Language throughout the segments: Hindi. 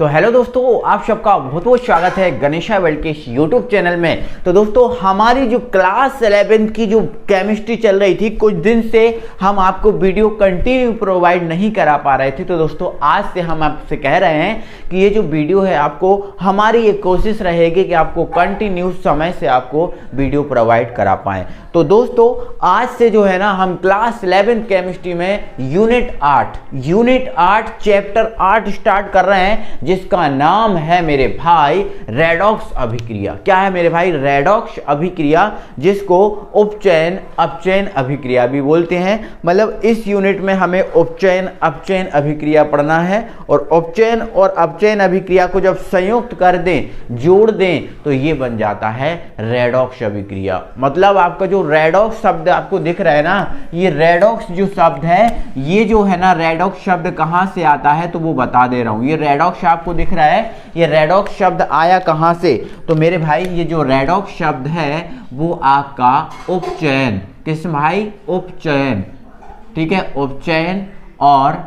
तो हेलो दोस्तों, आप सबका बहुत बहुत स्वागत है गणेशा वर्ल्ड के इस यूट्यूब चैनल में। तो दोस्तों, हमारी जो क्लास 11 की जो केमिस्ट्री चल रही थी, कुछ दिन से हम आपको वीडियो कंटिन्यू प्रोवाइड नहीं करा पा रहे थे। तो दोस्तों, आज से हम आपसे कह रहे हैं कि ये जो वीडियो है, आपको हमारी ये कोशिश रहेगी कि आपको कंटिन्यू समय से आपको वीडियो प्रोवाइड करा पाएँ। तो दोस्तों, आज से जो है ना, हम क्लास 11 केमिस्ट्री में यूनिट 8 चैप्टर 8 स्टार्ट कर रहे हैं, जिसका नाम है मेरे भाई रेडॉक्स अभिक्रिया। क्या है मेरे भाई? रेडॉक्स अभिक्रिया, जिसको उपचयन अपचयन अभिक्रिया भी बोलते हैं। मतलब इस यूनिट में हमें उपचयन अपचयन अभिक्रिया पढ़ना है, और उपचयन और अपचयन अभिक्रिया को जब संयुक्त कर दें, जोड़ दें, तो ये बन जाता है रेडॉक्स अभिक्रिया। मतलब आपका जो रेडॉक्स शब्द आपको दिख रहा है ना, ये रेडॉक्स जो शब्द है, ये जो है ना, रेडॉक्स शब्द कहां से आता है तो वो बता दे रहा हूं। ये रेडॉक्स आपको दिख रहा है, ये रेडॉक्स शब्द आया कहां से? तो मेरे भाई, ये जो रेडॉक्स शब्द है वो आपका उपचयन, किस भाई? उपचयन, ठीक है, उपचयन और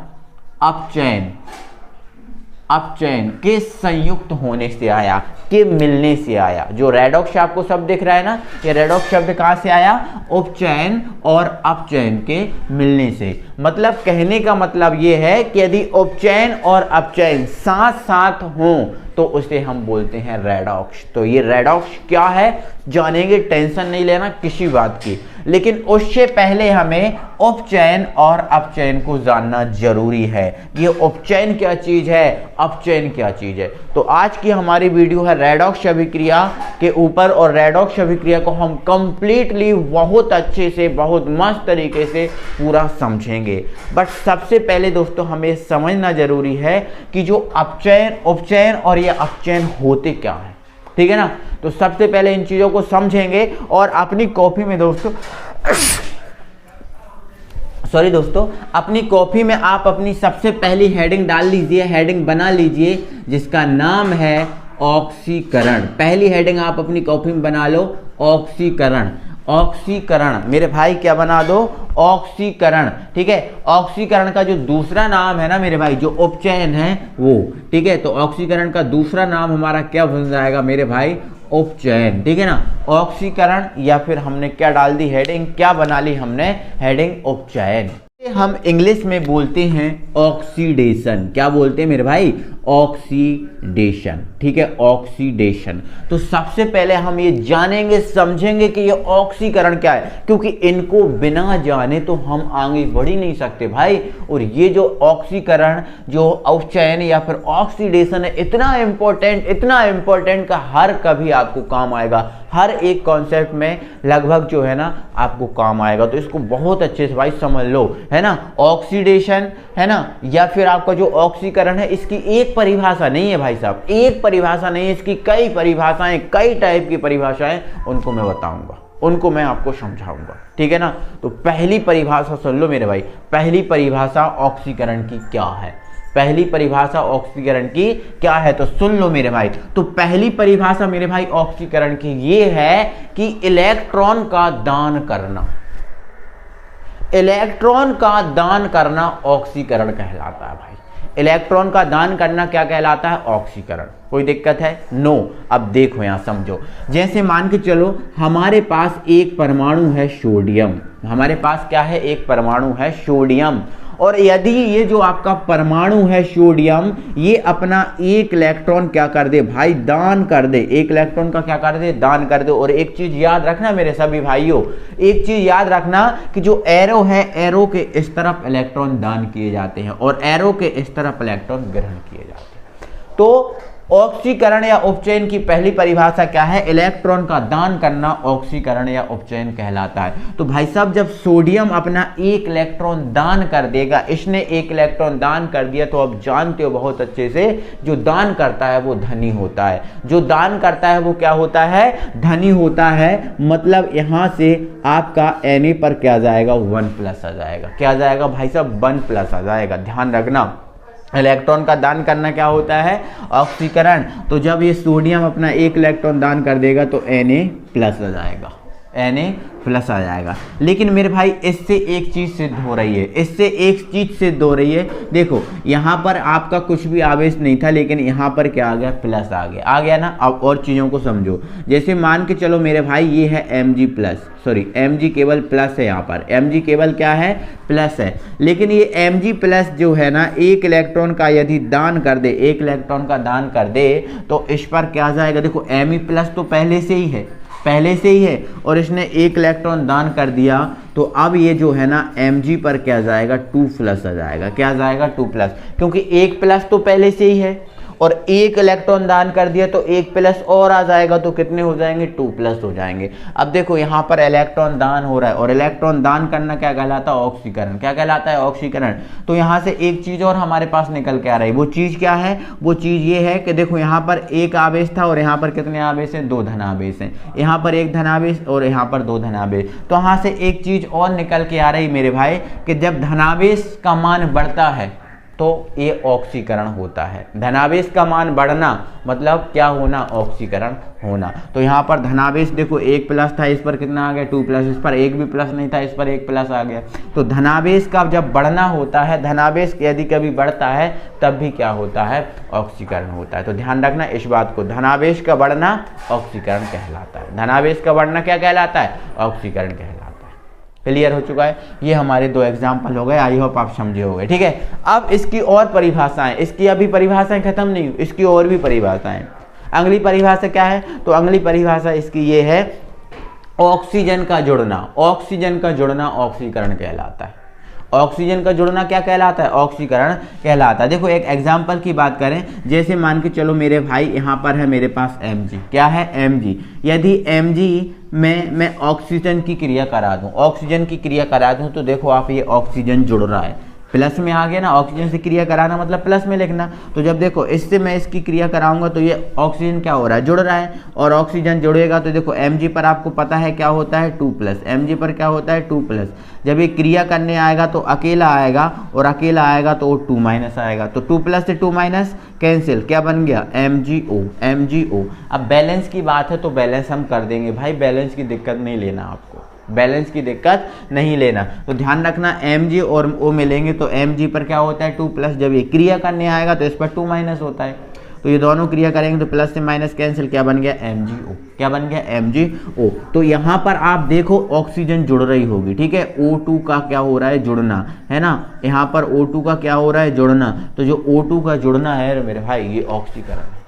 अपचयन के संयुक्त होने से आया, के मिलने से आया। जो रेडॉक्स आपको शब्द दिख रहा है ना, ये रेडॉक्स शब्द कहां से आया? उपचयन और अपचयन के मिलने से। मतलब कहने का मतलब ये है कि यदि उपचयन और अपचयन साथ साथ हों तो उसे हम बोलते हैं रेडॉक्स। तो ये रेडॉक्स क्या है जानेंगे, टेंशन नहीं लेना किसी बात की। लेकिन उससे पहले हमें उपचयन और अपचयन को जानना जरूरी है। ये उपचयन क्या चीज है, अपचयन क्या चीज है। तो आज की हमारी वीडियो है रेडॉक्स अभिक्रिया के ऊपर, और रेडॉक्स अभिक्रिया को हम कंप्लीटली बहुत अच्छे से, बहुत मस्त तरीके से पूरा समझेंगे। बट सबसे पहले दोस्तों, हमें समझना जरूरी है कि जो अपचयन, उपचयन और ये अपचयन होते क्या है, ठीक है ना। तो सबसे पहले इन चीजों को समझेंगे, और अपनी कॉपी में दोस्तों अपनी कॉपी में आप अपनी सबसे पहली हेडिंग डाल लीजिए, हेडिंग बना लीजिए, जिसका नाम है ऑक्सीकरण। पहली हेडिंग आप अपनी कॉपी में बना लो, ऑक्सीकरण। ऑक्सीकरण मेरे भाई क्या बना दो? ऑक्सीकरण, ठीक है। ऑक्सीकरण का जो दूसरा नाम है ना मेरे भाई, जो उपचयन है वो, ठीक है। तो ऑक्सीकरण का दूसरा नाम हमारा क्या बन जाएगा मेरे भाई? उपचयन, ठीक है ना। ऑक्सीकरण, या फिर हमने क्या डाल दी हेडिंग, क्या बना ली हमने? हेडिंग उपचयन। हम इंग्लिश में बोलते हैं ऑक्सीडेशन। क्या बोलते हैं मेरे भाई? ऑक्सीडेशन, ठीक है, ऑक्सीडेशन। तो सबसे पहले हम ये जानेंगे, समझेंगे कि ये ऑक्सीकरण क्या है, क्योंकि इनको बिना जाने तो हम आगे बढ़ ही नहीं सकते भाई। और ये जो ऑक्सीकरण, जो उपचयन या फिर ऑक्सीडेशन है, इतना इंपॉर्टेंट का हर कभी आपको काम आएगा। हर एक कॉन्सेप्ट में लगभग जो है ना आपको काम आएगा। तो इसको बहुत अच्छे से भाई समझ लो, है ना। ऑक्सीडेशन, है ना, या फिर आपका जो ऑक्सीकरण है, इसकी एक परिभाषा नहीं है भाई साहब, एक परिभाषा नहीं है, इसकी कई परिभाषाएं, कई टाइप की परिभाषाएं, उनको मैं बताऊंगा, उनको मैं आपको समझाऊंगा, ठीक है ना। तो पहली परिभाषा सुन लो मेरे भाई। पहली परिभाषा ऑक्सीकरण की क्या है? पहली परिभाषा ऑक्सीकरण की क्या है तो सुन लो मेरे भाई। तो पहली परिभाषा मेरे भाई ऑक्सीकरण की ये है कि इलेक्ट्रॉन का दान करना। इलेक्ट्रॉन का दान करना ऑक्सीकरण कहलाता है भाई। इलेक्ट्रॉन का दान करना क्या कहलाता है? ऑक्सीकरण। कोई दिक्कत है? नो। अब देखो यहां समझो, जैसे मान के चलो हमारे पास एक परमाणु है सोडियम। हमारे पास क्या है? एक परमाणु है सोडियम। और यदि ये जो आपका परमाणु है सोडियम, ये अपना एक इलेक्ट्रॉन क्या कर दे भाई? दान कर दे। एक इलेक्ट्रॉन का क्या कर दे? दान कर दे। और एक चीज याद रखना मेरे सभी भाइयों, एक चीज याद रखना कि जो एरो है, एरो के इस तरफ इलेक्ट्रॉन दान किए जाते हैं और एरो के इस तरफ इलेक्ट्रॉन ग्रहण किए जाते हैं। तो ऑक्सीकरण या उपचयन की पहली परिभाषा क्या है? इलेक्ट्रॉन का दान करना ऑक्सीकरण या उपचयन कहलाता है। तो भाई साहब, जब सोडियम अपना एक इलेक्ट्रॉन दान कर देगा, इसने एक इलेक्ट्रॉन दान कर दिया, तो अब जानते हो बहुत अच्छे से, जो दान करता है वो धनी होता है। जो दान करता है वो क्या होता है? धनी होता है। मतलब यहां से आपका Na पर क्या जाएगा? 1+ आ जाएगा। क्या आ जाएगा भाई साहब? 1+ आ जाएगा। ध्यान रखना, इलेक्ट्रॉन का दान करना क्या होता है? ऑक्सीकरण। तो जब ये सोडियम अपना एक इलेक्ट्रॉन दान कर देगा तो Na+ आ जाएगा। Na+ आ जाएगा। लेकिन मेरे भाई इससे एक चीज सिद्ध हो रही है, इससे एक चीज सिद्ध हो रही है। देखो यहाँ पर आपका कुछ भी आवेश नहीं था, लेकिन यहाँ पर क्या आ गया, प्लस आ गया ना। अब और चीजों को समझो, जैसे मान के चलो मेरे भाई ये है Mg केवल प्लस है, यहाँ पर Mg केवल क्या है, प्लस है। लेकिन ये Mg+ जो है ना, एक इलेक्ट्रॉन का यदि दान कर दे, एक इलेक्ट्रॉन का दान कर दे तो इस पर क्या जाएगा, देखो Me+ तो पहले से ही है और इसने एक इलेक्ट्रॉन दान कर दिया, तो अब ये जो है ना Mg पर क्या जाएगा, 2+ आ जाएगा। क्या जाएगा, 2+, क्योंकि एक प्लस तो पहले से ही है और एक इलेक्ट्रॉन दान कर दिया तो एक प्लस और आ जाएगा, तो कितने हो जाएंगे, 2+ हो जाएंगे। अब देखो यहाँ पर इलेक्ट्रॉन दान हो रहा है और इलेक्ट्रॉन दान करना क्या कहलाता है, ऑक्सीकरण। क्या कहलाता है, ऑक्सीकरण। तो यहाँ से एक चीज और हमारे पास निकल के आ रही है, वो चीज क्या है, वो चीज ये है कि देखो यहाँ पर एक आवेश था और यहाँ पर कितने आवेश हैं, 2 धनावेश हैं। यहाँ पर एक धनावेश और यहाँ पर 2 धनावेश। तो यहाँ से एक चीज और निकल के आ रही मेरे भाई कि जब धनावेश का मान बढ़ता है तो ये ऑक्सीकरण होता है। धनावेश का मान बढ़ना मतलब क्या होना, ऑक्सीकरण होना। तो यहाँ पर धनावेश देखो एक प्लस था, इस पर कितना आ गया, 2+, इस पर एक भी प्लस नहीं था, इस पर एक प्लस आ गया। तो धनावेश का जब बढ़ना होता है, धनावेश यदि कभी बढ़ता है तब भी क्या होता है, ऑक्सीकरण होता है। तो ध्यान रखना इस बात को, धनावेश का बढ़ना ऑक्सीकरण कहलाता है। धनावेश का बढ़ना क्या कहलाता है, ऑक्सीकरण कहलाता है। क्लियर हो चुका है। ये हमारे 2 एग्जाम्पल हो गए, आई होप आप समझे होंगे। ठीक है, अब इसकी और परिभाषाएं, इसकी अभी परिभाषाएं खत्म नहीं हुई, इसकी और भी परिभाषाएं। अगली परिभाषा क्या है, तो अगली परिभाषा इसकी ये है, ऑक्सीजन का जुड़ना। ऑक्सीजन का जुड़ना ऑक्सीकरण कहलाता है। ऑक्सीजन का जुड़ना क्या कहलाता है, ऑक्सीकरण कहलाता है। देखो एक एग्जाम्पल की बात करें, जैसे मान के चलो मेरे भाई यहाँ पर है मेरे पास Mg। क्या है, Mg। यदि Mg में मैं ऑक्सीजन की क्रिया करा दूं, ऑक्सीजन की क्रिया करा दूं, तो देखो आप ये ऑक्सीजन जुड़ रहा है, प्लस में आ गया ना। ऑक्सीजन से क्रिया कराना मतलब प्लस में लिखना। तो जब देखो इससे मैं इसकी क्रिया कराऊंगा तो ये ऑक्सीजन क्या हो रहा है, जुड़ रहा है। और ऑक्सीजन जुड़ेगा तो देखो Mg पर आपको पता है क्या होता है, 2+। Mg पर क्या होता है, 2+। जब ये क्रिया करने आएगा तो अकेला आएगा और अकेला आएगा तो 2- आएगा। तो 2+ से 2- कैंसिल, क्या बन गया, MgO। अब बैलेंस की बात है तो बैलेंस हम कर देंगे भाई, बैलेंस की दिक्कत नहीं लेना आपको, बैलेंस की दिक्कत नहीं लेना। तो ध्यान रखना Mg और O मिलेंगे तो Mg पर क्या होता है, 2+। जब ये क्रिया करने आएगा तो इस पर 2- होता है। तो ये दोनों क्रिया करेंगे तो प्लस से माइनस कैंसिल, क्या बन गया, MgO। क्या बन गया, MgO। तो यहाँ पर आप देखो ऑक्सीजन जुड़ रही होगी। ठीक है, O2 का क्या हो रहा है, जुड़ना है ना। यहाँ पर O2 का क्या हो रहा है, जुड़ना। तो जो O2 का जुड़ना है मेरे भाई, ये ऑक्सीकरण है।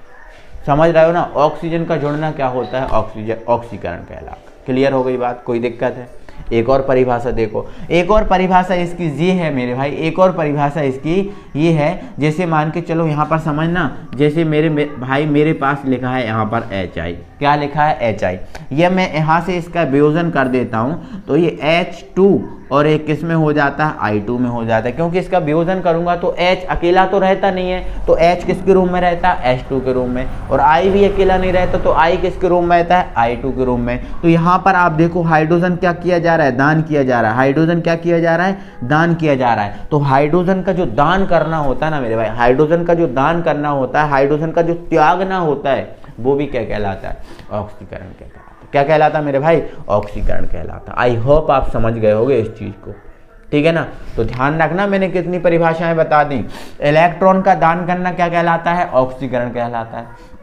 समझ रहे हो ना, ऑक्सीजन का जुड़ना क्या होता है, ऑक्सीकरण कहलाता है। क्लियर हो गई बात, कोई दिक्कत है। एक और परिभाषा देखो, एक और परिभाषा इसकी ये है मेरे भाई, एक और परिभाषा इसकी ये है। जैसे मान के चलो यहाँ पर समझना, जैसे मेरे भाई मेरे पास लिखा है यहाँ पर HI। क्या लिखा है, HI। यह मैं यहाँ से इसका वियोजन कर देता हूँ तो ये H2 और एक किस में हो जाता है, I2 में हो जाता है। क्योंकि इसका वियोजन करूंगा तो H अकेला तो रहता नहीं है, तो H किसके रूम में रहता है, H2 के रूम में। और I भी अकेला नहीं रहता तो I किसके रूम में रहता है, I2 के रूम में। तो यहाँ पर आप देखो हाइड्रोजन क्या किया जा रहा है, दान किया जा रहा है। हाइड्रोजन क्या किया जा रहा है, दान किया जा रहा है। तो हाइड्रोजन का जो दान करना होता है ना मेरे भाई, हाइड्रोजन का जो दान करना होता है, हाइड्रोजन का जो त्यागना होता है, वो भी क्या कहलाता है, ऑक्सीकरण कहलाता है। क्या कहलाता है मेरे भाई, ऑक्सीकरण कहलाता है। आई होप आप समझ गए होंगे इस चीज को। ठीक है ना, तो ध्यान रखना मैंने कितनी परिभाषाएं बता दी। इलेक्ट्रॉन का दान करना क्या कहलाता है, ऑक्सीकरण कहलाता है।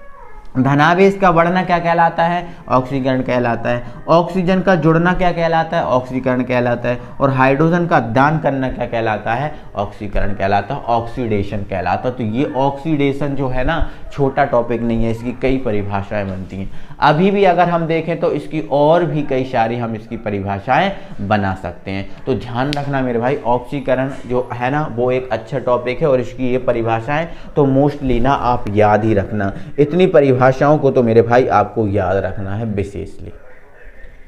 धनावेश का बढ़ना क्या कहलाता है, ऑक्सीकरण कहलाता है। ऑक्सीजन का जुड़ना क्या कहलाता है, ऑक्सीकरण कहलाता है। और हाइड्रोजन का दान करना क्या कहलाता है, ऑक्सीकरण कहलाता है, ऑक्सीडेशन कहलाता है। तो ये ऑक्सीडेशन जो है ना, छोटा टॉपिक नहीं है, इसकी कई परिभाषाएं बनती हैं। अभी भी अगर हम देखें तो इसकी और भी कई सारी हम इसकी परिभाषाएं बना सकते हैं। तो ध्यान रखना मेरे भाई, ऑक्सीकरण जो है ना वो एक अच्छा टॉपिक है और इसकी ये परिभाषाएं तो मोस्टली ना आप याद ही रखना। इतनी परिभाषाओं को तो मेरे भाई आपको याद रखना है विशेषली,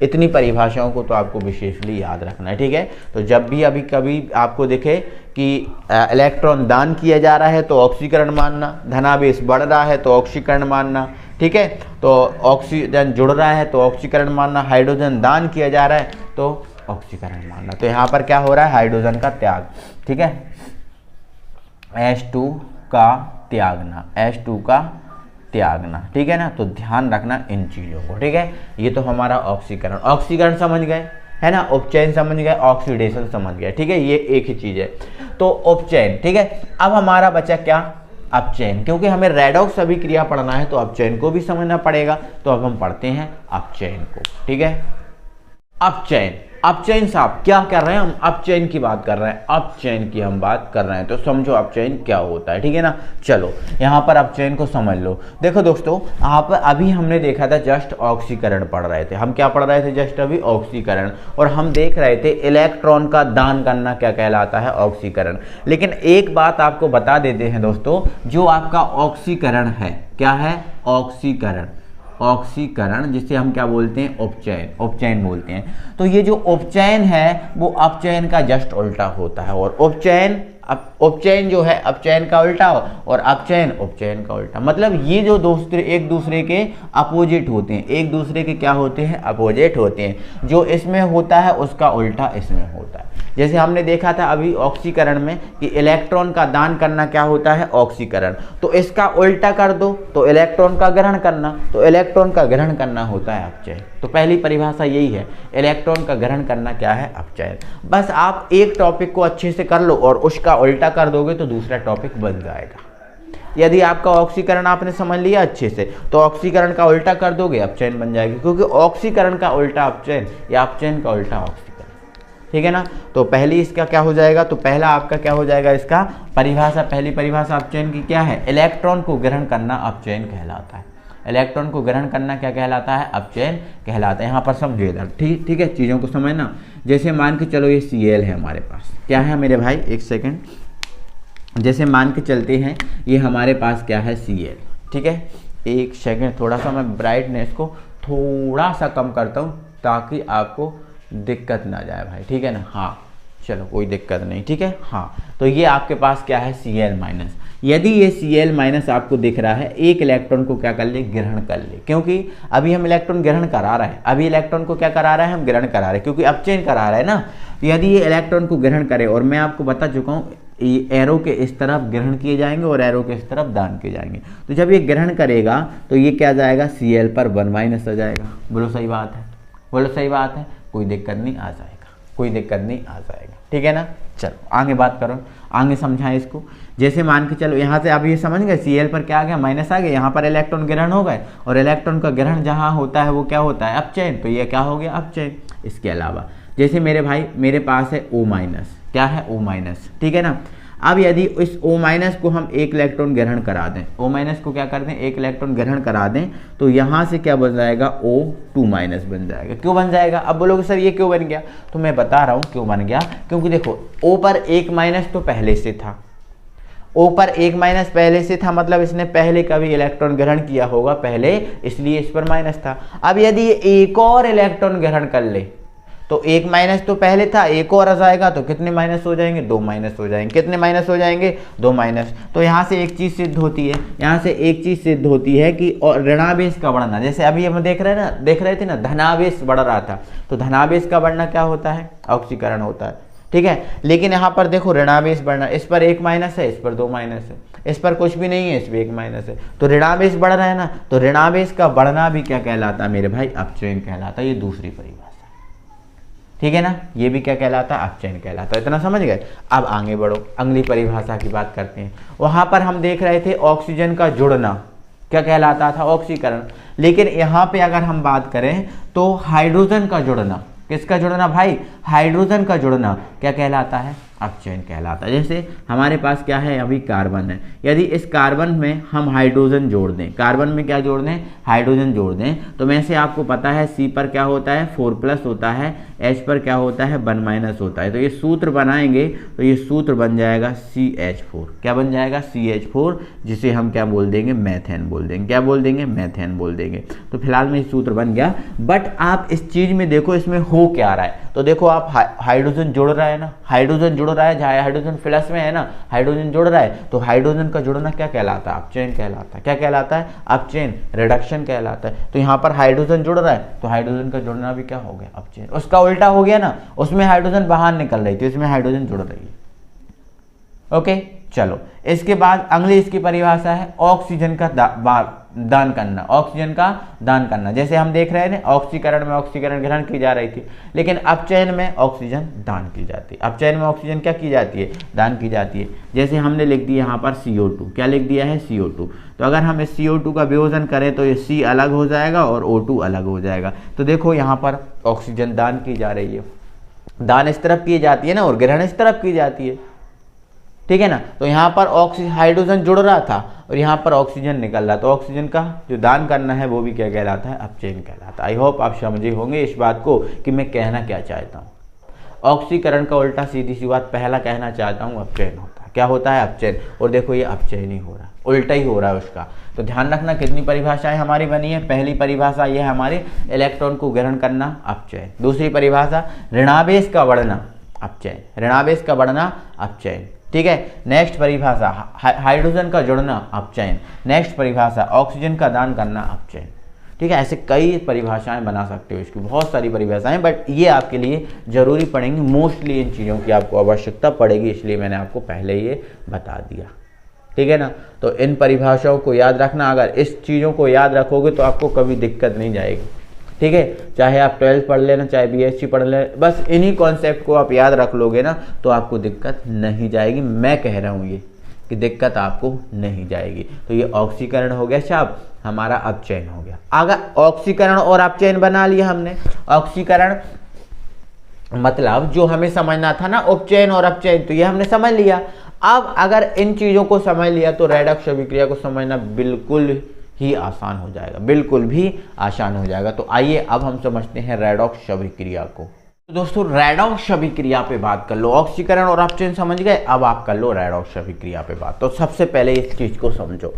इतनी परिभाषाओं को तो आपको विशेषली याद रखना है। ठीक है, तो जब भी अभी कभी आपको दिखे कि इलेक्ट्रॉन दान किया जा रहा है तो ऑक्सीकरण मानना, धनावेश बढ़ रहा है तो ऑक्सीकरण मानना। ठीक है, तो ऑक्सीजन जुड़ रहा है तो ऑक्सीकरण मानना, हाइड्रोजन दान किया जा रहा है तो ऑक्सीकरण मानना। तो यहाँ पर क्या हो रहा है, हाइड्रोजन का त्याग। ठीक है, H2 का त्यागना, H2 का त्यागना, ठीक है ना। तो ध्यान रखना इन चीज़ों को, ठीक है। ये तो हमारा ऑक्सीकरण, ऑक्सीकरण समझ गए है ना, उपचयन समझ गए, ऑक्सीडेशन समझ गए, ठीक है। ये एक ही चीज़ है। तो उपचयन, ठीक है। अब हमारा बचा क्या, अपचयन, क्योंकि हमें रेडॉक्स अभिक्रिया पढ़ना है तो अपचयन को भी समझना पड़ेगा। तो अब हम पढ़ते हैं अपचयन को, ठीक है। अपचयन, अपचयन साहब क्या कर रहे हैं हम, अपचयन की बात कर रहे हैं, अपचयन की हम बात कर रहे हैं, तो समझो अपचयन क्या होता है, ठीक है ना। चलो यहाँ पर अपचयन को समझ लो। देखो दोस्तों, आप अभी हमने देखा था जस्ट ऑक्सीकरण पढ़ रहे थे, हम क्या पढ़ रहे थे जस्ट अभी, ऑक्सीकरण, और हम देख रहे थे इलेक्ट्रॉन का दान करना क्या कहलाता है, ऑक्सीकरण। लेकिन एक बात आपको बता देते हैं दोस्तों, जो आपका ऑक्सीकरण है, क्या है, ऑक्सीकरण, ऑक्सीकरण जिसे हम क्या बोलते हैं, उपचयन, उपचयन बोलते हैं। तो ये जो उपचयन है वो अपचयन का जस्ट उल्टा होता है, और उपचयन, उपचयन जो है अपचयन का उल्टा और अपचयन उपचयन का उल्टा। मतलब ये जो दूसरे एक दूसरे के अपोजिट होते हैं, एक दूसरे के क्या होते हैं, अपोजिट होते हैं। जो इसमें होता है उसका उल्टा इसमें होता है। जैसे हमने देखा था अभी ऑक्सीकरण में कि इलेक्ट्रॉन का दान करना क्या होता है, ऑक्सीकरण। तो इसका उल्टा कर दो तो इलेक्ट्रॉन का ग्रहण करना, तो इलेक्ट्रॉन का ग्रहण करना होता है अपचयन। तो पहली परिभाषा यही है, इलेक्ट्रॉन का ग्रहण करना क्या है, अपचयन। बस आप एक टॉपिक को अच्छे से कर लो और उसका उल्टा कर दोगे तो दूसरा टॉपिक बन जाएगा। यदि आपका ऑक्सीकरण आपने समझ लिया अच्छे से तो ऑक्सीकरण का उल्टा कर दोगे अपचयन बन जाएगी, क्योंकि ऑक्सीकरण का उल्टा अपचयन या अपचयन का उल्टा ऑक्सीकरण, ठीक है ना। तो पहली इसका क्या हो जाएगा, तो पहला आपका क्या हो जाएगा, इसका परिभाषा, पहली परिभाषा अपचयन की क्या है, इलेक्ट्रॉन को ग्रहण करना अपचयन कहलाता है। इलेक्ट्रॉन को ग्रहण करना क्या कहलाता है, अपचयन कहलाता है। यहाँ पर समझिए इधर, ठीक है, चीज़ों को समझना। जैसे मान के चलो ये Cl है हमारे पास, क्या है मेरे भाई, एक सेकेंड, जैसे मान के चलते हैं ये हमारे पास क्या है, Cl, ठीक है। एक सेकेंड, थोड़ा सा मैं ब्राइटनेस को थोड़ा सा कम करता हूँ ताकि आपको दिक्कत ना जाए भाई, ठीक है ना। हाँ चलो कोई दिक्कत नहीं, ठीक है। हाँ तो ये आपके पास क्या है, Cl-। यदि ये Cl- आपको दिख रहा है, एक इलेक्ट्रॉन को क्या कर ले, ग्रहण कर ले, क्योंकि अभी हम इलेक्ट्रॉन ग्रहण करा रहे हैं, अभी इलेक्ट्रॉन को क्या करा रहा है, हम ग्रहण करा रहे हैं, क्योंकि अपचयन करा रहा है ना। यदि ये इलेक्ट्रॉन को ग्रहण करे, और मैं आपको बता चुका हूँ एरो के इस तरफ ग्रहण किए जाएंगे और एरो के इस तरफ दान किए जाएंगे। तो जब ये ग्रहण करेगा तो ये क्या जाएगा, Cl पर 1- आ जाएगा। बोलो सही बात है, बोलो सही बात है, कोई दिक्कत नहीं, आ जाएगा, कोई दिक्कत नहीं, आ जाएगा, ठीक है ना। चलो आगे बात करो, आगे समझाएं इसको। जैसे मान के चलो यहाँ से आप ये समझ गए, Cl पर क्या आ गया, माइनस आ गया, यहाँ पर इलेक्ट्रॉन ग्रहण हो गए, और इलेक्ट्रॉन का ग्रहण जहाँ होता है वो क्या होता है, अपचयन। तो ये क्या हो गया, अपचयन। इसके अलावा जैसे मेरे भाई मेरे पास है O-, क्या है, O-, ठीक है ना। अब यदि इस O- को हम एक इलेक्ट्रॉन ग्रहण करा दें, O- को क्या कर दें, एक इलेक्ट्रॉन ग्रहण करा दें, तो यहाँ से क्या बन जाएगा, O2- बन जाएगा। क्यों बन जाएगा, अब बोलोगे सर ये क्यों बन गया, तो मैं बता रहा हूँ क्यों बन गया। क्योंकि देखो O पर 1- तो पहले से था, O पर 1- पहले से था, मतलब इसने पहले कभी इलेक्ट्रॉन ग्रहण किया होगा पहले, इसलिए इस पर माइनस था। अब यदि एक और इलेक्ट्रॉन ग्रहण कर ले तो 1- तो पहले था, एक और आ जाएगा तो कितने माइनस हो जाएंगे, 2- हो जाएंगे। कितने माइनस हो जाएंगे, 2-। तो यहाँ से एक चीज़ सिद्ध होती है, यहाँ से एक चीज़ सिद्ध होती है कि और ऋणावेश का बढ़ना, जैसे अभी हम देख रहे थे ना, धनावेश बढ़ रहा था, तो धनावेश का बढ़ना क्या होता है, ऑक्सीकरण होता है, ठीक है। लेकिन यहाँ पर देखो ऋणावेश बढ़ना, इस पर 1- है, इस पर 2- है, इस पर कुछ भी नहीं है, इस पर 1- है, तो ऋणावेश बढ़ रहा है ना। तो ऋणावेश का बढ़ना भी क्या कहलाता है मेरे भाई, अपचयन कहलाता है। ये दूसरी परिभाषा, ठीक है ना, ये भी क्या कहलाता है, अपचयन कहलाता है। इतना समझ गए। अब आगे बढ़ो, अगली परिभाषा की बात करते हैं। वहां पर हम देख रहे थे ऑक्सीजन का जुड़ना क्या कहलाता था, ऑक्सीकरण। लेकिन यहाँ पे अगर हम बात करें तो हाइड्रोजन का जुड़ना, किसका जुड़ना भाई, हाइड्रोजन का जुड़ना क्या कहलाता है, अपचयन कहलाता है। जैसे हमारे पास क्या है, अभी कार्बन है, यदि इस कार्बन में हम हाइड्रोजन जोड़ दें, कार्बन में क्या जोड़ दें, हाइड्रोजन जोड़ दें, तो वैसे आपको पता है C पर क्या होता है, 4+ होता है, H पर क्या होता है, 1- होता है। तो ये सूत्र बनाएंगे तो ये सूत्र बन जाएगा CH4, क्या बन जाएगा, CH4, जिसे हम क्या बोल देंगे, मैथेन बोल देंगे। क्या बोल देंगे, मैथेन बोल देंगे। तो फिलहाल में सूत्र बन गया। बट आप इस चीज में देखो इसमें हो क्या रहा है, तो देखो आप हाइड्रोजन जुड़ रहा है ना, हाइड्रोजन जुड़ रहा है, जहाँ हाइड्रोजन प्लस में है ना, हाइड्रोजन जुड़ रहा है, तो हाइड्रोजन का जुड़ना क्या कहलाता है, अपचयन कहलाता है। क्या कहलाता है, अपचयन, रिडक्शन कहलाता है। तो यहाँ पर हाइड्रोजन जुड़ रहा है तो हाइड्रोजन का जुड़ना भी क्या हो गया, अपचयन। उसका उल्टा हो गया ना, उसमें हाइड्रोजन बाहर निकल रही थी, इसमें हाइड्रोजन जुड़ रही है। ओके चलो इसके बाद अगली इसकी परिभाषा है ऑक्सीजन का दान करना। ऑक्सीजन का दान करना, जैसे हम देख रहे थे ऑक्सीकरण में ऑक्सीकरण ग्रहण की जा रही थी, लेकिन अपचयन में ऑक्सीजन दान की जाती है। अपचयन में ऑक्सीजन क्या की जाती है? दान की जाती है। जैसे हमने लिख दिया यहाँ पर CO2, क्या लिख दिया है? CO2। तो अगर हम इस CO2 का वियोजन करें तो ये C अलग हो जाएगा और O2 अलग हो जाएगा। तो देखो यहाँ पर ऑक्सीजन दान की जा रही है, दान इस तरफ की जाती है ना और ग्रहण इस तरफ की जाती है, ठीक है ना। तो यहाँ पर हाइड्रोजन जुड़ रहा था और यहाँ पर ऑक्सीजन निकल रहा, तो ऑक्सीजन का जो दान करना है वो भी क्या कहलाता है? अपचयन कहलाता है। आई होप आप समझे होंगे इस बात को कि मैं कहना क्या चाहता हूँ। ऑक्सीकरण का उल्टा सीधी सी बात पहला कहना चाहता हूँ, अपचयन होता है। क्या होता है? अपचयन। और देखो ये अपचयन ही हो रहा है, उल्टा ही हो रहा है उसका। तो ध्यान रखना कितनी परिभाषाएं हमारी बनी है। पहली परिभाषा ये है हमारी इलेक्ट्रॉन को ग्रहण करना, अपचयन। दूसरी परिभाषा ऋणावेश का बढ़ना, अपचयन। ऋणावेश का बढ़ना, अपचयन, ठीक है। नेक्स्ट परिभाषा हाइड्रोजन का जुड़ना, अपचयन। नेक्स्ट परिभाषा ऑक्सीजन का दान करना, अपचयन, ठीक है। ऐसे कई परिभाषाएं बना सकते हो, इसकी बहुत सारी परिभाषाएं, बट ये आपके लिए जरूरी पड़ेंगी। मोस्टली इन चीज़ों की आपको आवश्यकता पड़ेगी, इसलिए मैंने आपको पहले ये बता दिया, ठीक है ना। तो इन परिभाषाओं को याद रखना, अगर इस चीज़ों को याद रखोगे तो आपको कभी दिक्कत नहीं जाएगी, ठीक है। चाहे आप 12th पढ़ लेना, चाहे BSc पढ़ लेना, बस इन्हीं कॉन्सेप्ट को आप याद रख लोगे ना तो आपको दिक्कत नहीं जाएगी। मैं कह रहा हूँ ये कि दिक्कत आपको नहीं जाएगी। तो ये ऑक्सीकरण हो गया साहब, हमारा अपचयन हो गया। अगर ऑक्सीकरण और अपचयन बना लिया हमने, ऑक्सीकरण मतलब जो हमें समझना था ना उपचयन और अपचयन, तो ये हमने समझ लिया। अब अगर इन चीज़ों को समझ लिया तो रेडॉक्स अभिक्रिया को समझना बिल्कुल ही आसान हो जाएगा, बिल्कुल भी आसान हो जाएगा। तो आइए अब हम समझते हैं रेडॉक्स अभिक्रिया को। तो दोस्तों रेडॉक्स अभिक्रिया पे बात कर लो। ऑक्सीकरण और अपचयन समझ गए, अब आप कर लो रेडॉक्स अभिक्रिया पे बात। तो सबसे पहले इस चीज को समझो।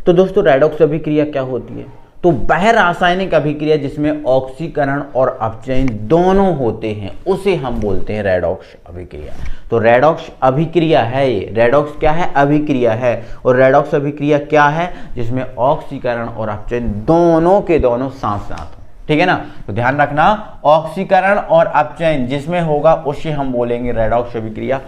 तो दोस्तों रेडॉक्स अभिक्रिया क्या होती है? तो वह रासायनिक अभिक्रिया जिसमें ऑक्सीकरण और अपचयन दोनों होते हैं उसे हम बोलते हैं रेडॉक्स अभिक्रिया। तो रेडॉक्स अभिक्रिया है ये, रेडॉक्स क्या है? अभिक्रिया है। और रेडॉक्स अभिक्रिया क्या है? जिसमें ऑक्सीकरण और अपचयन दोनों के दोनों साथ साथ हो, ठीक है ना। तो ध्यान रखना, ऑक्सीकरण और अपचयन जिसमें होगा उसे हम बोलेंगे रेडॉक्स अभिक्रिया।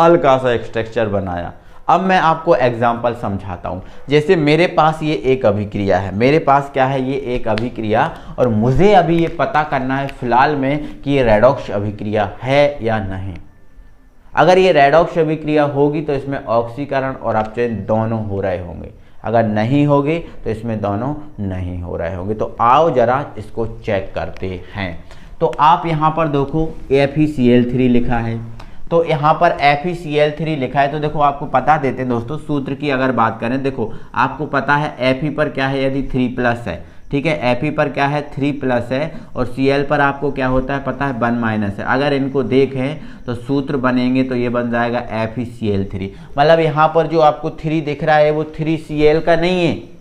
हल्का सा एक स्ट्रक्चर बनाया। अब मैं आपको एग्जाम्पल समझाता हूँ। जैसे मेरे पास ये एक अभिक्रिया है, मेरे पास क्या है? ये एक अभिक्रिया, और मुझे अभी ये पता करना है फिलहाल में कि ये रेडॉक्स अभिक्रिया है या नहीं। अगर ये रेडॉक्स अभिक्रिया होगी तो इसमें ऑक्सीकरण और अपचयन दोनों हो रहे होंगे, अगर नहीं होगी तो इसमें दोनों नहीं हो रहे होंगे। तो आओ जरा इसको चेक करते हैं। तो आप यहाँ पर देखो FeCl3 लिखा है, तो यहाँ पर FeCl3 लिखा है। तो देखो आपको बता देते हैं दोस्तों, सूत्र की अगर बात करें, देखो आपको पता है Fe पर क्या है? यदि 3+ है, ठीक है, Fe पर क्या है? 3+ है, और Cl पर आपको क्या होता है पता है? 1- है। अगर इनको देखें तो सूत्र बनेंगे तो ये बन जाएगा FeCl3। मतलब यहाँ पर जो आपको 3 दिख रहा है वो 3Cl का नहीं है,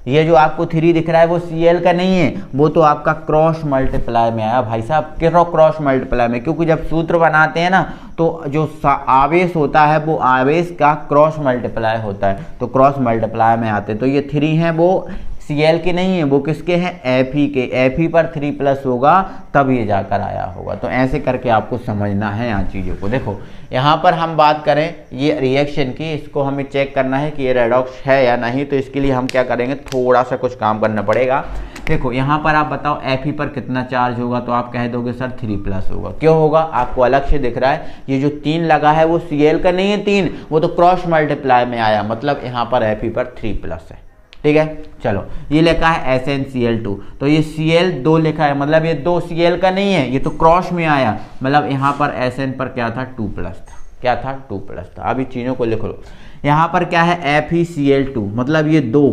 ये जो आपको 3 दिख रहा है वो Cl का नहीं है, वो तो आपका क्रॉस मल्टीप्लाई में आया भाई साहब। क्यों क्रॉस मल्टीप्लाई में? क्योंकि जब सूत्र बनाते हैं ना तो जो आवेश होता है वो आवेश का क्रॉस मल्टीप्लाई होता है, तो क्रॉस मल्टीप्लाई में आते हैं। तो ये 3 हैं वो Cl के नहीं है, वो किसके हैं? Fe के। Fe पर 3+ होगा तब ये जाकर आया होगा। तो ऐसे करके आपको समझना है यहाँ चीज़ों को। देखो यहाँ पर हम बात करें ये रिएक्शन की, इसको हमें चेक करना है कि ये रेडॉक्स है या नहीं। तो इसके लिए हम क्या करेंगे? थोड़ा सा कुछ काम करना पड़ेगा। देखो यहाँ पर आप बताओ Fe पर कितना चार्ज होगा? तो आप कह दोगे सर 3+ होगा। क्यों होगा? आपको अलग से दिख रहा है, ये जो 3 लगा है वो Cl का नहीं है, 3 वो तो क्रॉस मल्टीप्लाई में आया, मतलब यहाँ पर Fe पर 3+ है, ठीक है। चलो ये लिखा है SnCl2, तो ये Cl2 लिखा है, मतलब ये 2 Cl का नहीं है, ये तो क्रॉस में आया, मतलब यहाँ पर Sn पर क्या था? 2+ था। क्या था? 2+ था। अभी चीज़ों को लिख लो। यहाँ पर क्या है? FeCl2, मतलब ये 2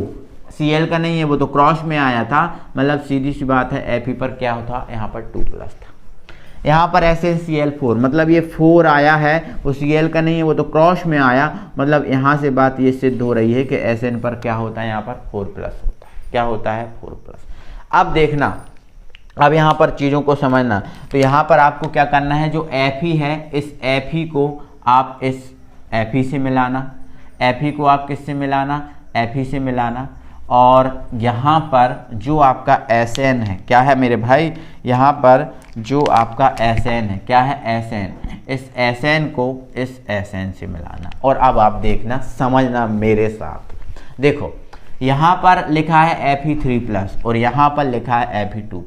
Cl का नहीं है, वो तो क्रॉस में आया था, मतलब सीधी सी बात है Fe पर क्या होता? यहाँ पर 2+ था। यहाँ पर SnCl4, मतलब ये 4 आया है, वो Cl का नहीं है, वो तो क्रॉस में आया, मतलब यहाँ से बात ये सिद्ध हो रही है कि Sn पर क्या होता है? यहाँ पर 4+ होता है। क्या होता है? 4+। अब देखना, अब यहाँ पर चीज़ों को समझना। तो यहाँ पर आपको क्या करना है? जो Fe है, इस Fe को आप इस Fe से मिलाना, Fe को आप किससे मिलाना? Fe से मिलाना, और यहाँ पर जो आपका Sn है, क्या है मेरे भाई, यहाँ पर जो आपका Sn है, क्या है Sn, इस Sn को इस Sn से मिलाना। और अब आप देखना, समझना मेरे साथ। देखो यहाँ पर लिखा है Fe3+ और यहाँ पर लिखा है Fe2+।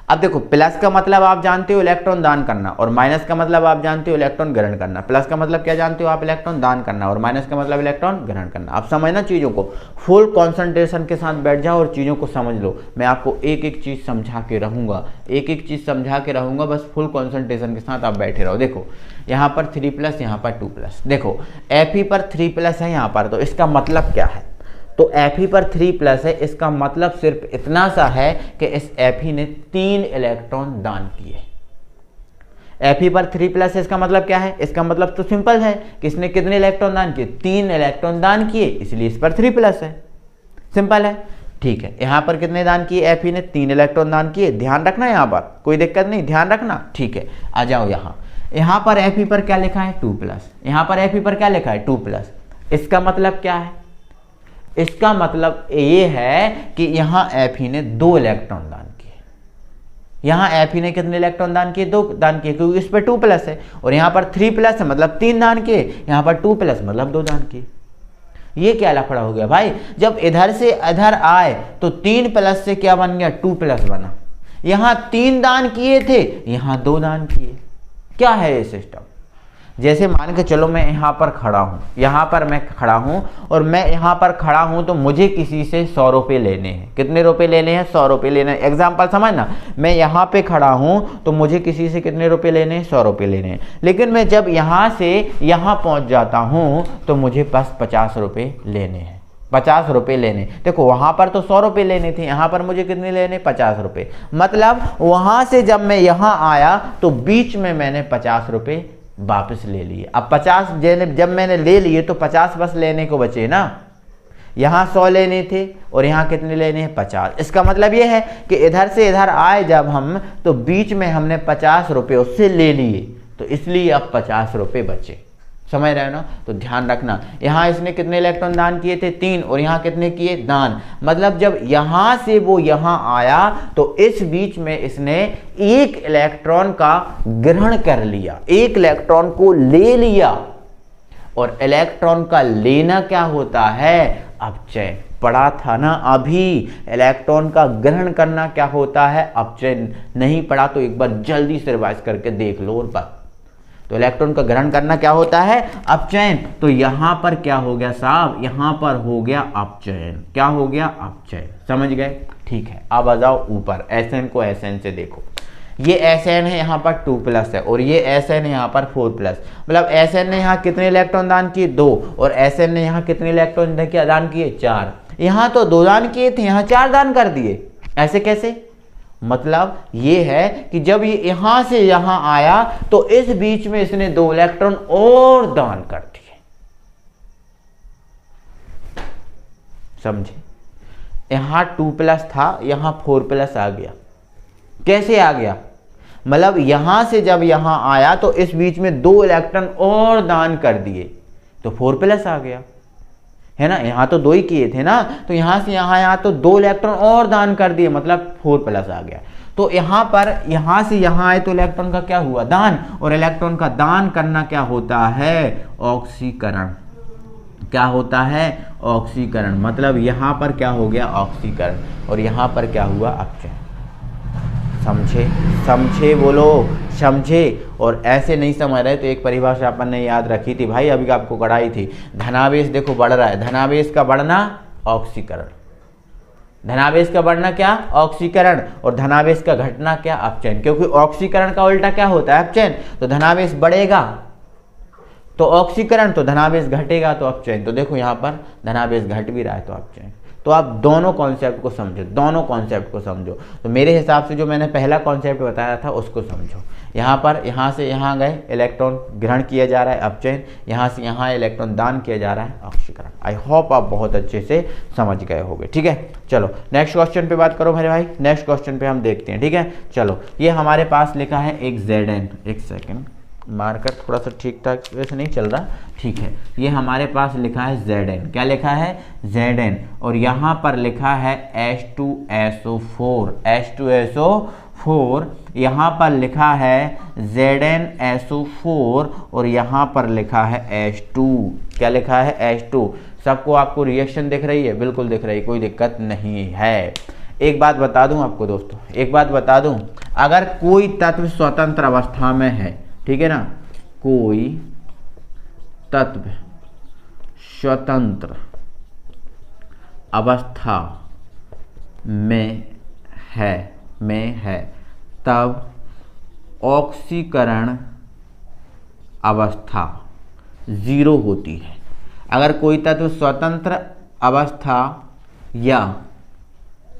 अब देखो, प्लस का मतलब आप जानते हो इलेक्ट्रॉन दान करना, और माइनस का मतलब आप जानते हो इलेक्ट्रॉन ग्रहण करना। प्लस का मतलब क्या जानते हो आप, इलेक्ट्रॉन दान करना, और माइनस का मतलब इलेक्ट्रॉन ग्रहण करना। आप समझना चीज़ों को, फुल कंसंट्रेशन के साथ बैठ जाओ और चीज़ों को समझ लो। मैं आपको एक एक चीज़ समझा के रहूँगा, एक एक चीज़ समझा के रहूँगा, बस फुल कंसंट्रेशन के साथ आप बैठे रहो। देखो यहाँ पर 3+, यहाँ पर 2+। देखो Fe पर 3+ है यहाँ पर, तो इसका मतलब क्या है, तो Fe पर 3+ है, इसका मतलब सिर्फ इतना सा है कि इस Fe ने 3 इलेक्ट्रॉन दान किए। Fe पर 3+ है, इसका मतलब क्या है, इसका मतलब तो सिंपल है कि इसने कितने इलेक्ट्रॉन दान किए, 3 इलेक्ट्रॉन दान किए, इसलिए इस पर 3+ है। सिंपल है, ठीक है। यहाँ पर कितने दान किए, Fe ने 3 इलेक्ट्रॉन दान किए। ध्यान रखना, यहाँ पर कोई दिक्कत नहीं, ध्यान रखना, ठीक है। आ जाओ यहाँ पर Fe पर क्या लिखा है, 2+। यहाँ पर Fe पर क्या लिखा है, 2+। इसका मतलब क्या है, इसका मतलब ये है कि यहाँ Fe ने 2 इलेक्ट्रॉन दान किए। यहाँ Fe ने कितने इलेक्ट्रॉन दान किए, 2 दान किए, क्योंकि इस पर 2+ है, और यहाँ पर 3+ है मतलब 3 दान किए, यहाँ पर 2+ मतलब 2 दान किए। ये क्या लफड़ा हो गया भाई, जब इधर से इधर आए तो 3+ से क्या बन गया, 2+ बना। यहाँ 3 दान किए थे, यहाँ 2 दान किए। क्या है ये सिस्टम, जैसे मान के चलो मैं यहाँ पर खड़ा हूँ, यहाँ पर मैं खड़ा हूँ, और मैं यहाँ पर खड़ा हूँ तो मुझे किसी से 100 रुपये लेने हैं। कितने रुपए लेने हैं, 100 रुपये लेने हैं। एग्जाम्पल समझना, मैं यहाँ पे खड़ा हूँ तो मुझे किसी से कितने रुपये लेने हैं, 100 रुपये लेने हैं। लेकिन मैं जब यहाँ से यहाँ पहुँच जाता हूँ तो मुझे बस 50 रुपये लेने हैं, 50 रुपये लेने। देखो वहाँ पर तो 100 रुपये लेने थे, यहाँ पर मुझे कितने लेने, 50 रुपये। मतलब वहाँ से जब मैं यहाँ आया तो बीच में मैंने 50 रुपये वापस ले लिए। अब 50 जब मैंने ले लिए तो 50 बस लेने को बचे ना। यहाँ 100 लेने थे और यहाँ कितने लेने हैं, 50। इसका मतलब ये है कि इधर से इधर आए जब हम, तो बीच में हमने 50 रुपये उससे ले लिए, तो इसलिए अब 50 रुपये बचे। समझ रहे हो ना, तो ध्यान रखना। यहाँ इसने कितने इलेक्ट्रॉन दान किए थे, 3, और यहाँ कितने किए, दान। मतलब जब यहाँ से वो यहाँ आया तो इस बीच में इसने 1 इलेक्ट्रॉन का ग्रहण कर लिया, 1 इलेक्ट्रॉन को ले लिया। और इलेक्ट्रॉन का लेना क्या होता है, अपचय। पढ़ा था ना अभी, इलेक्ट्रॉन का ग्रहण करना क्या होता है, अपचय। नहीं पढ़ा तो एक बार जल्दी से रिवाइज करके देख लो। और बस, तो इलेक्ट्रॉन का ग्रहण करना क्या होता है, अपचयन। तो यहां पर क्या हो गया साहब, यहां पर हो गया अपचयन। क्या हो गया, अपचयन। समझ गए, ठीक है। अब आ जाओ ऊपर, Sn को Sn से देखो। ये Sn है, यहाँ पर 2+ है, और ये Sn है यहाँ पर 4+। मतलब Sn ने यहाँ कितने इलेक्ट्रॉन दान किए, 2, और Sn ने यहाँ कितने इलेक्ट्रॉन दान किए, 4। यहाँ तो 2 दान किए थे, यहाँ 4 दान कर दिए। ऐसे कैसे, मतलब ये है कि जब ये यहां से यहां आया तो इस बीच में इसने 2 इलेक्ट्रॉन और दान कर दिए। समझे, यहां 2+ था, यहां 4+ आ गया। कैसे आ गया, मतलब यहां से जब यहां आया तो इस बीच में 2 इलेक्ट्रॉन और दान कर दिए, तो 4+ आ गया, है ना। यहाँ तो 2 ही किए थे ना, तो यहाँ से यहाँ आया तो 2 इलेक्ट्रॉन और दान कर दिए, मतलब 4+ आ गया। तो यहाँ पर यहाँ से यहाँ आए तो इलेक्ट्रॉन का क्या हुआ, दान। और इलेक्ट्रॉन का दान करना क्या होता है, ऑक्सीकरण। क्या होता है, ऑक्सीकरण। मतलब यहाँ पर क्या हो गया, ऑक्सीकरण, और यहाँ पर क्या हुआ, अपचयन। समझे, समझे, बोलो समझे। और ऐसे नहीं समझ रहे तो एक परिभाषा अपन ने याद रखी थी भाई, अभी आपको कराई थी। धनावेश देखो बढ़ रहा है, धनावेश का बढ़ना ऑक्सीकरण, धनावेश का बढ़ना क्या, ऑक्सीकरण, और धनावेश का घटना क्या, अपचयन। क्योंकि ऑक्सीकरण का उल्टा क्या होता है, अपचयन। तो धनावेश बढ़ेगा तो ऑक्सीकरण, तो धनावेश घटेगा तो अपचयन। तो देखो यहाँ पर धनावेश घट भी रहा है तो अपचयन। तो आप दोनों कॉन्सेप्ट को समझो, दोनों कॉन्सेप्ट को समझो। तो मेरे हिसाब से जो मैंने पहला कॉन्सेप्ट बताया था उसको समझो। यहाँ पर यहाँ से यहाँ गए, इलेक्ट्रॉन ग्रहण किया जा रहा है, अपचयन। यहाँ से यहाँ इलेक्ट्रॉन दान किया जा रहा है, ऑक्सीकरण। आई होप आप बहुत अच्छे से समझ गए होंगे। ठीक है, चलो नेक्स्ट क्वेश्चन पे बात करो मेरे भाई। नेक्स्ट क्वेश्चन पे हम देखते हैं। ठीक है, चलो ये हमारे पास लिखा है एक Zn, एक सेकेंड, मार्कर थोड़ा सा ठीक ठाक वैसे नहीं चल रहा, ठीक है। ये हमारे पास लिखा है Zn, क्या लिखा है Zn, और यहाँ पर लिखा है H2SO4, H2SO4, यहाँ पर लिखा है ZnSO4 और यहाँ पर लिखा है H2, क्या लिखा है H2। सबको आपको रिएक्शन दिख रही है? बिल्कुल दिख रही है, कोई दिक्कत नहीं है। एक बात बता दूं आपको दोस्तों, एक बात बता दूं, अगर कोई तत्व स्वतंत्र अवस्था में है, ठीक है ना, कोई तत्व स्वतंत्र अवस्था में है तब ऑक्सीकरण अवस्था 0 होती है। अगर कोई तत्व स्वतंत्र अवस्था या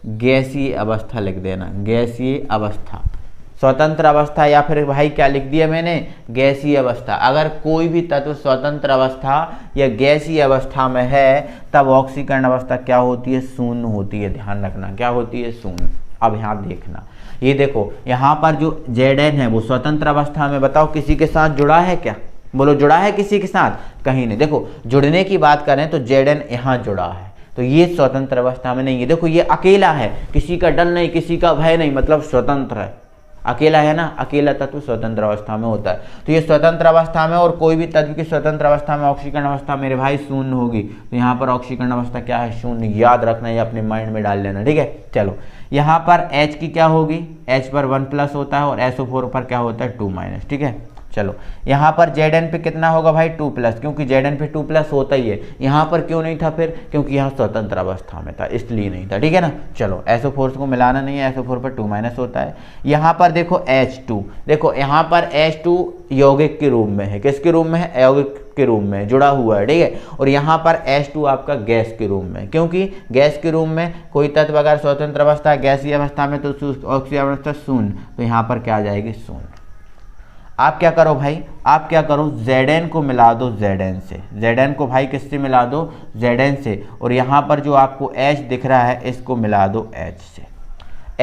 गैसीय अवस्था लिख देना, गैसीय अवस्था, स्वतंत्र अवस्था या फिर भाई क्या लिख दिया मैंने, गैसीय अवस्था। अगर कोई भी तत्व स्वतंत्र अवस्था या गैसीय अवस्था में है तब ऑक्सीकरण अवस्था क्या होती है, शून्य होती है। ध्यान रखना, क्या होती है, शून्य। अब यहाँ देखना, ये देखो यहाँ पर जो Zn है वो स्वतंत्र अवस्था में, बताओ किसी के साथ जुड़ा है क्या, बोलो जुड़ा है किसी के साथ, कहीं नहीं। देखो जुड़ने की बात करें तो Zn यहाँ जुड़ा है, तो ये स्वतंत्र अवस्था में नहीं है। देखो ये अकेला है, किसी का डर नहीं, किसी का भय नहीं, मतलब स्वतंत्र है, अकेला है ना, अकेला तत्व स्वतंत्र अवस्था में होता है। तो ये स्वतंत्र अवस्था में, और कोई भी तत्व की स्वतंत्र अवस्था में ऑक्सीकरण अवस्था मेरे भाई शून्य होगी। तो यहाँ पर ऑक्सीकरण अवस्था क्या है, शून्य। याद रखना, ये अपने माइंड में डाल लेना, ठीक है। चलो यहाँ पर H की क्या होगी, H पर 1+ होता है और SO4 पर क्या होता है 2-, ठीक है। चलो यहाँ पर Zn पे कितना होगा भाई 2+, क्योंकि Zn पे 2+ होता ही है। यहाँ पर क्यों नहीं था फिर, क्योंकि यहाँ स्वतंत्र अवस्था में था, इसलिए नहीं था, ठीक है ना। चलो SO4 को मिलाना नहीं है, SO4 पर 2- होता है। यहाँ पर देखो H2, देखो यहाँ पर H2 यौगिक के रूप में है, किसके रूप में है, यौगिक के रूप में जुड़ा हुआ है, ठीक है। और यहाँ पर H2 आपका गैस के रूप में, क्योंकि गैस के रूप में कोई तत्व अगर स्वतंत्र अवस्था गैसीय अवस्था में तो ऑक्सीजन अवस्था शून्य, तो यहाँ पर क्या आ जाएगी, शून्य। आप क्या करो भाई, आप क्या करो, Zn को मिला दो Zn से, Zn को भाई किससे मिला दो, Zn से, और यहाँ पर जो आपको H दिख रहा है इसको मिला दो H से।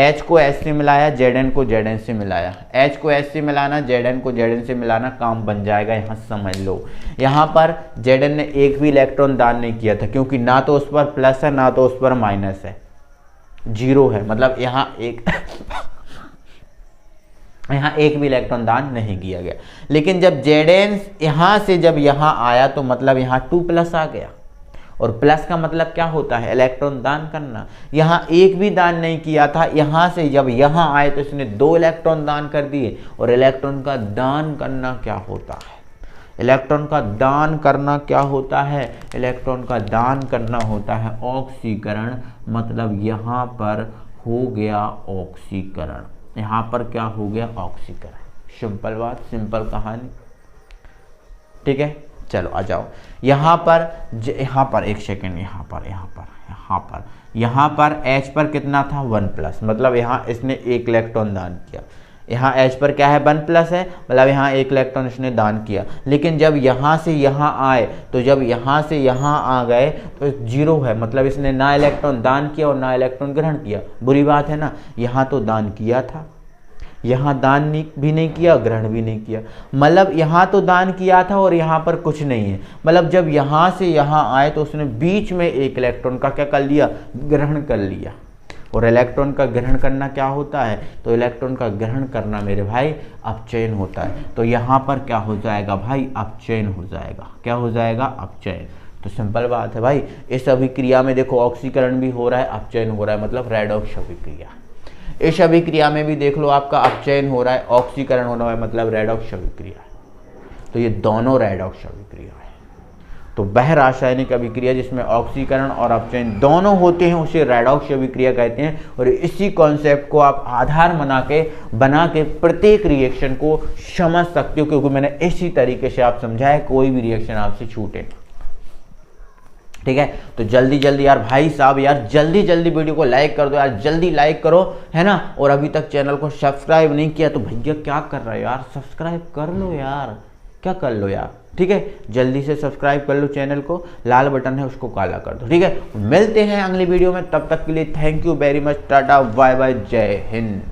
H को H से मिलाया, Zn को Zn से मिलाया, H को H से मिलाना, Zn को Zn से मिलाना, काम बन जाएगा। यहाँ समझ लो, यहाँ पर Zn ने एक भी इलेक्ट्रॉन दान नहीं किया था, क्योंकि ना तो उस पर प्लस है ना तो उस पर माइनस है, 0 है, मतलब यहाँ एक भी इलेक्ट्रॉन दान नहीं किया गया। लेकिन जब Zn यहाँ से जब यहाँ आया तो मतलब यहाँ 2+ आ गया, और प्लस का मतलब क्या होता है, इलेक्ट्रॉन दान करना। यहाँ एक भी दान नहीं किया था, यहाँ से जब यहाँ आए तो इसने 2 इलेक्ट्रॉन दान कर दिए। और इलेक्ट्रॉन का दान करना क्या होता है, इलेक्ट्रॉन का दान करना क्या होता है, इलेक्ट्रॉन का दान करना होता है ऑक्सीकरण। मतलब यहाँ पर हो गया ऑक्सीकरण, यहाँ पर क्या हो गया, ऑक्सीकरण। सिंपल बात, सिंपल कहानी, ठीक है। चलो आ जाओ यहाँ पर एक सेकेंड, यहाँ पर H पर कितना था, 1+, मतलब यहाँ इसने 1 इलेक्ट्रॉन दान किया। यहाँ H पर क्या है, 1+ है, मतलब यहाँ 1 इलेक्ट्रॉन इसने दान किया। लेकिन जब यहाँ से यहाँ आए, तो जब यहाँ से यहाँ आ गए तो 0 है, मतलब इसने ना इलेक्ट्रॉन दान किया और ना इलेक्ट्रॉन ग्रहण किया। बुरी बात है ना, यहाँ तो दान किया था, यहाँ दान भी नहीं किया, ग्रहण भी नहीं किया। मतलब यहाँ तो दान किया था और यहाँ पर कुछ नहीं है। मतलब जब यहाँ से यहाँ आए तो उसने बीच में 1 इलेक्ट्रॉन का क्या कर लिया, ग्रहण कर लिया। और इलेक्ट्रॉन का ग्रहण करना क्या होता है, तो इलेक्ट्रॉन का ग्रहण करना मेरे भाई अपचयन होता है। तो यहाँ पर क्या हो जाएगा भाई, अपचयन हो जाएगा। क्या हो जाएगा, अपचयन। तो सिंपल बात है भाई, इस अभिक्रिया में देखो ऑक्सीकरण भी हो रहा है, अपचयन हो रहा है, मतलब रेडॉक्स अभिक्रिया। इस अभिक्रिया में भी देख लो आपका अपचयन हो रहा है, ऑक्सीकरण हो रहा है, मतलब रेडॉक्स अभिक्रिया। तो ये दोनों रेडॉक्स अभिक्रिया है। तो वह रासायनिक अभिक्रिया जिसमें ऑक्सीकरण और अपचयन दोनों होते हैं उसे रेडॉक्स अभिक्रिया कहते हैं। और इसी कॉन्सेप्ट को आप आधार बना के प्रत्येक रिएक्शन को समझ सकते हो, क्योंकि मैंने इसी तरीके से आप समझाया, कोई भी रिएक्शन आपसे छूटे। ठीक है, तो जल्दी जल्दी यार भाई साहब यार जल्दी जल्दी वीडियो को लाइक कर दो यार, जल्दी लाइक करो, है ना। और अभी तक चैनल को सब्सक्राइब नहीं किया तो भैया क्या कर रहे हो यार, सब्सक्राइब कर लो यार, क्या कर लो यार। ठीक है, जल्दी से सब्सक्राइब कर लो चैनल को, लाल बटन है उसको काला कर दो। ठीक है, मिलते हैं अगली वीडियो में, तब तक के लिए thank you very much, tata bye bye, जय हिंद।